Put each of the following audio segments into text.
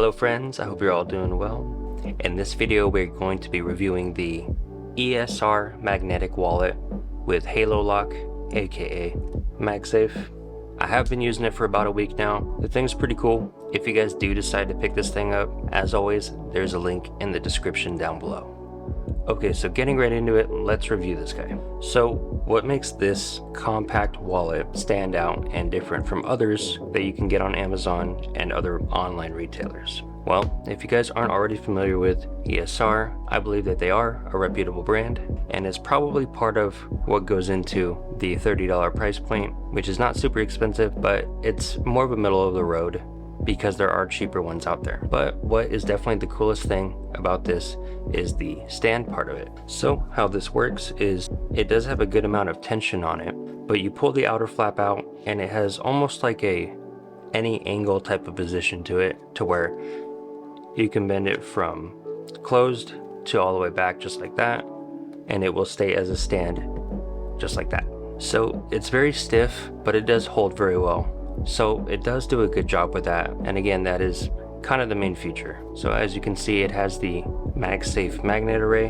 Hello friends, I hope you're all doing well. In this video we're going to be reviewing the Esr magnetic wallet with Halolock, aka Magsafe. I have been using it for about a week now. The thing's pretty cool. If you guys do decide to pick this thing up, as always, there's a link in the description down below. Okay, so getting right into it, let's review this guy. So what makes this compact wallet stand out and different from others that you can get on Amazon and other online retailers? Well, if you guys aren't already familiar with Esr, I believe that they are a reputable brand and is probably part of what goes into the $30 price point, which is not super expensive, but it's more of a middle of the road because there are cheaper ones out there. But what is definitely the coolest thing about this is the stand part of it. So how this works is it does have a good amount of tension on it, but you pull the outer flap out and it has almost like any angle type of position to it, to where you can bend it from closed to all the way back just like that, and it will stay as a stand just like that. So it's very stiff, but it does hold very well. So it does do a good job with that, and again, that is kind of the main feature. So as you can see, it has the Magsafe magnet array,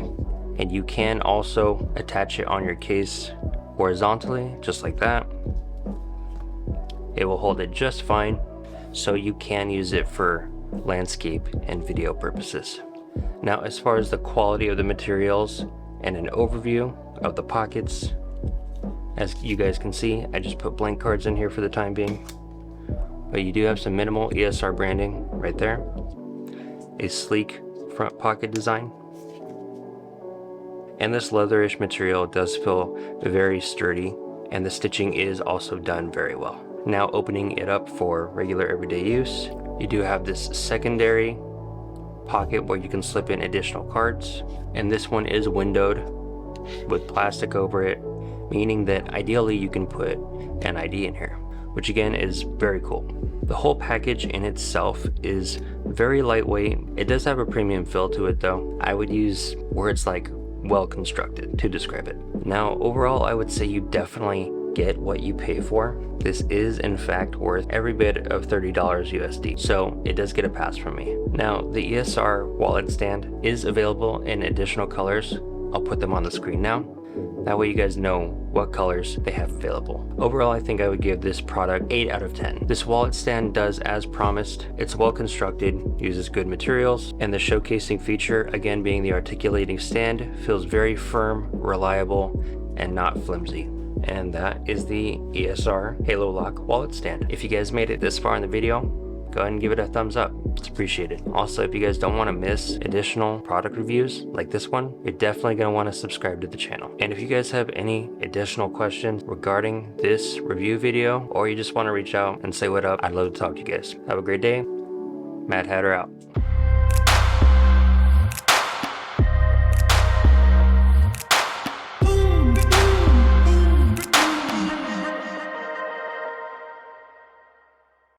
and you can also attach it on your case horizontally just like that. It will hold it just fine, so you can use it for landscape and video purposes. Now, as far as the quality of the materials and an overview of the pockets, as you guys can see, I just put blank cards in here for the time being, but you do have some minimal Esr branding right there, a sleek front pocket design, and this leatherish material does feel very sturdy, and the stitching is also done very well. Now, opening it up for regular everyday use, you do have this secondary pocket where you can slip in additional cards, and this one is windowed with plastic over it, meaning that ideally you can put an ID in here, which again is very cool. The whole package in itself is very lightweight. It does have a premium feel to it though. I would use words like well constructed to describe it. Now, overall, I would say you definitely get what you pay for. This is in fact worth every bit of $30 USD, so it does get a pass from me. Now, the Esr wallet stand is available in additional colors. I'll put them on the screen now. That way you guys know what colors they have available. Overall, I think I would give this product 8 out of 10. This wallet stand does as promised. It's well constructed, uses good materials, and the showcasing feature, again being the articulating stand, feels very firm, reliable, and not flimsy. And that is the Esr Halolock wallet stand. If you guys made it this far in the video, go ahead and give it a thumbs up. It's appreciated. Also, if you guys don't want to miss additional product reviews like this one, you're definitely going to want to subscribe to the channel. And if you guys have any additional questions regarding this review video, or you just want to reach out and say what up, I'd love to talk to you guys. Have a great day. Mad Hatter out.